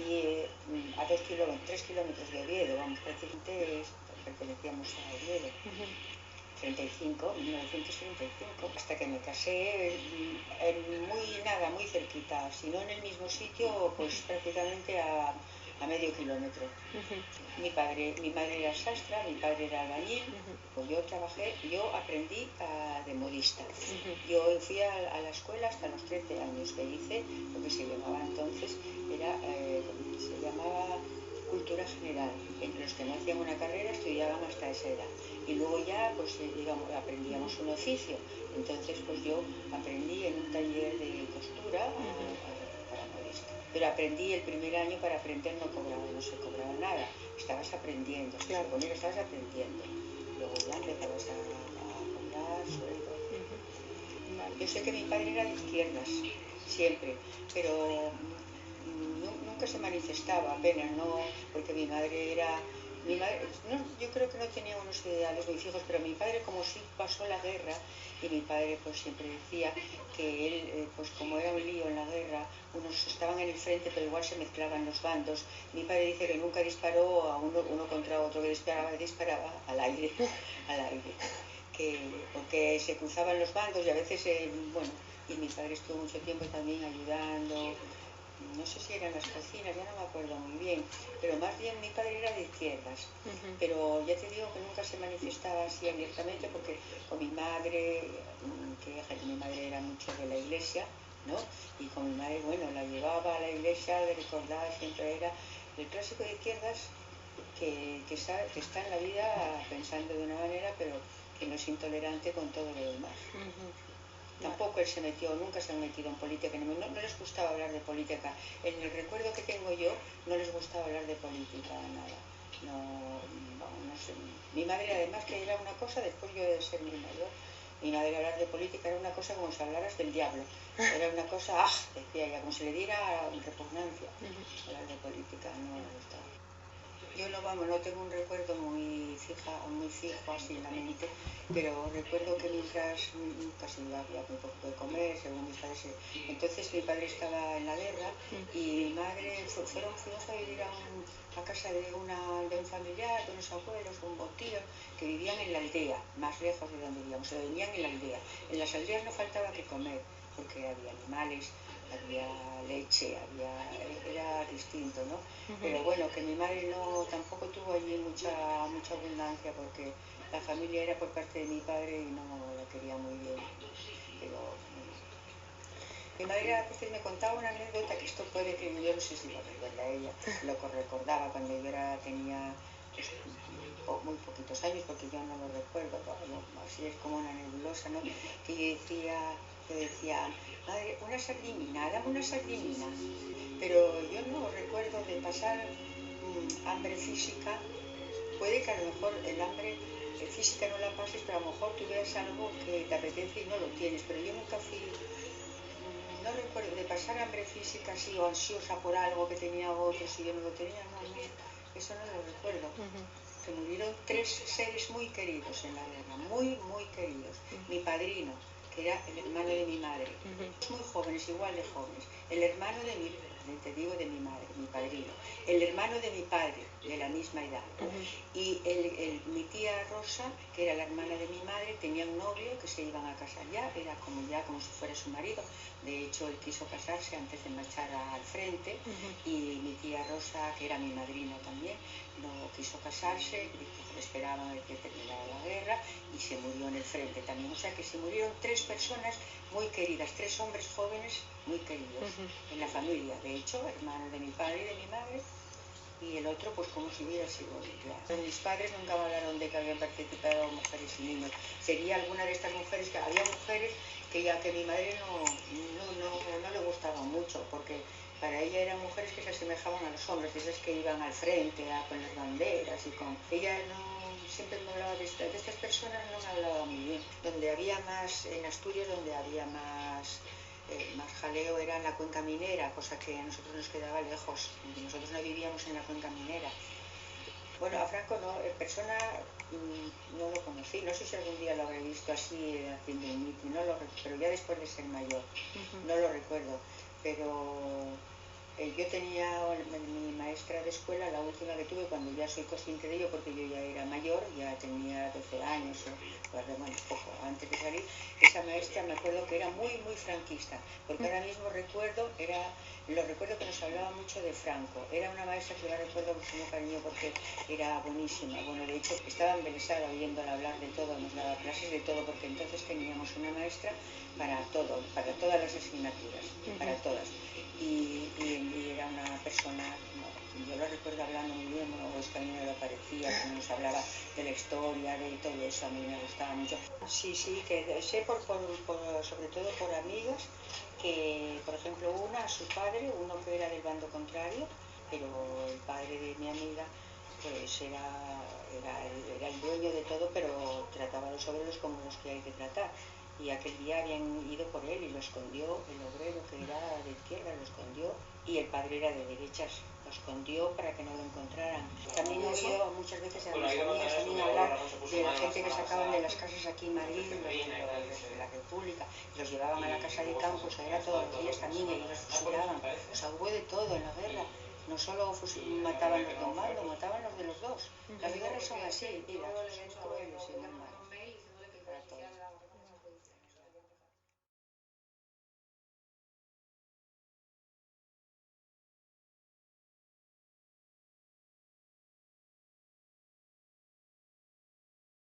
aquí a 3 kilómetros de Oviedo, vamos, prácticamente pertenecíamos a Oviedo. 1935, hasta que me casé, muy cerquita, si no en el mismo sitio, pues prácticamente a medio kilómetro. Mi madre era sastra, mi padre era albañil, pues yo aprendí de modista. Yo fui a la escuela hasta los 13 años, que hice lo que se llamaba entonces, se llamaba cultura general. Los que no hacían una carrera estudiaban hasta esa edad. Y luego ya, pues aprendíamos un oficio. Entonces, pues yo aprendí en un taller de costura para modista. Pero aprendí el primer año, para aprender no se cobraba nada. Estabas aprendiendo, se suponía que estabas aprendiendo. Luego ya empezabas a cobrar sueldo. Yo sé que mi padre era de izquierdas, siempre, pero nunca se manifestaba apenas, no, porque mi madre, yo creo que no tenía unos ideales muy fijos, pero mi padre, como sí pasó la guerra, y mi padre pues siempre decía que él, pues como era un lío en la guerra, unos estaban en el frente pero igual se mezclaban los bandos. Mi padre dice que nunca disparó a uno contra otro, que disparaba al aire, porque se cruzaban los bandos y a veces, y mi padre estuvo mucho tiempo también ayudando. No sé si eran las cocinas, ya no me acuerdo muy bien, pero más bien mi padre era de izquierdas. Pero ya te digo que nunca se manifestaba así abiertamente, porque con mi madre, mi madre era mucho de la iglesia, ¿no? Y con mi madre, bueno, la llevaba a la iglesia, le recordaba, siempre era el clásico de izquierdas que está en la vida pensando de una manera, pero que no es intolerante con todo lo demás. Tampoco él nunca se han metido en política, no les gustaba hablar de política. En el recuerdo que tengo yo, no les gustaba hablar de política, nada. No sé. Mi madre, además, que era una cosa, después yo de ser muy mayor, mi madre, hablar de política era una cosa como si hablaras del diablo. Era una cosa, decía ella, como si le diera repugnancia. Hablar de política no me gustaba. Yo no tengo un recuerdo muy fijo así en la mente, pero recuerdo que mientras casi había muy poco de comer, según mis padres. Entonces mi padre estaba en la guerra y mi madre fuimos a vivir a casa de un familiar, de unos abuelos, un tío, que vivían en la aldea, más lejos de donde vivíamos, se vivían en la aldea. En las aldeas no faltaba que comer, porque había animales, había leche, era distinto, ¿no? Pero bueno, que mi madre tampoco tuvo allí mucha abundancia, porque la familia era por parte de mi padre y no la quería muy bien. Pero mi madre a veces me contaba una anécdota, que esto puede que yo no sé si lo recuerda ella, lo recordaba cuando yo tenía muy poquitos años, porque yo no lo recuerdo, así es como una nebulosa, ¿no? Que yo decía, madre, una sardinina, dame una sardinina. Pero yo no recuerdo de pasar hambre física. Puede que a lo mejor el hambre física no la pases, pero a lo mejor tú veas algo que te apetece y no lo tienes. Pero yo nunca no recuerdo de pasar hambre física así, o ansiosa por algo que tenía otros y yo no lo tenía, eso no lo recuerdo. Que murieron 3 seres muy queridos en la guerra, muy queridos. Mi padrino, que era el hermano de mi madre, muy jóvenes, igual de jóvenes. El hermano de mi madre, mi padrino. El hermano de mi padre, de la misma edad. Y mi tía Rosa, que era la hermana de mi madre, tenía un novio que se iban a casar era como si fuera su marido. De hecho, él quiso casarse antes de marchar al frente, y mi tía Rosa, que era mi madrina también, no quiso casarse, esperaban a que terminara la guerra, y se murió en el frente también. O sea que se murieron 3 personas muy queridas, 3 hombres jóvenes muy queridos en la familia. De hecho, hermano de mi padre y de mi madre, y el otro pues como si hubiera sido claro. Mis padres nunca me hablaron de que habían participado mujeres y niños. Sería alguna de estas mujeres, que había mujeres que mi madre no le gustaba mucho, porque para ella eran mujeres que se asemejaban a los hombres, esas que iban al frente con las banderas y con... Ella siempre me hablaba de estas personas, no me hablaba muy bien. Donde había más, en Asturias, donde había más jaleo era en la cuenca minera, cosa que a nosotros nos quedaba lejos. Nosotros no vivíamos en la cuenca minera. Bueno, a Franco en persona no lo conocí, no sé si algún día lo habré visto así haciendo un mitin, pero ya después de ser mayor, no lo recuerdo. Pero Yo tenía mi maestra de escuela, la última que tuve cuando ya soy consciente de ello, porque yo ya era mayor, ya tenía 12 años, bueno, poco antes de salir. Esa maestra me acuerdo que era muy, muy franquista, porque ahora mismo lo recuerdo que nos hablaba mucho de Franco. Era una maestra que la recuerdo con mucho cariño porque era buenísima. Bueno, de hecho, estaba embelesada oyéndola hablar de todo, nos daba clases de todo, porque entonces teníamos una maestra para todo, para todas las asignaturas, para todas. Y era una persona, yo lo recuerdo hablando muy bien, bueno, es que a mí me lo parecía, que nos hablaba de la historia, de todo eso, a mí me gustaba mucho. Sí, sí, que sé sobre todo por amigas, que por ejemplo su padre, uno que era del bando contrario, pero el padre de mi amiga pues era el dueño de todo, pero trataba a los obreros como los que hay que tratar. Y aquel día habían ido por él y lo escondió, el obrero que era de izquierda lo escondió, y el padre era de derechas, lo escondió para que no lo encontraran. También he oído muchas veces a mis amigas también hablar de la gente que sacaban de las casas aquí en Madrid, los de la República, los llevaban a la casa de campo, o sea, era todos los días también, y los fusilaban. O sea, hubo de todo en la guerra. No solo mataban los de un bando, mataban los de los dos. Las guerras son así, mira, son crueles y muy malas.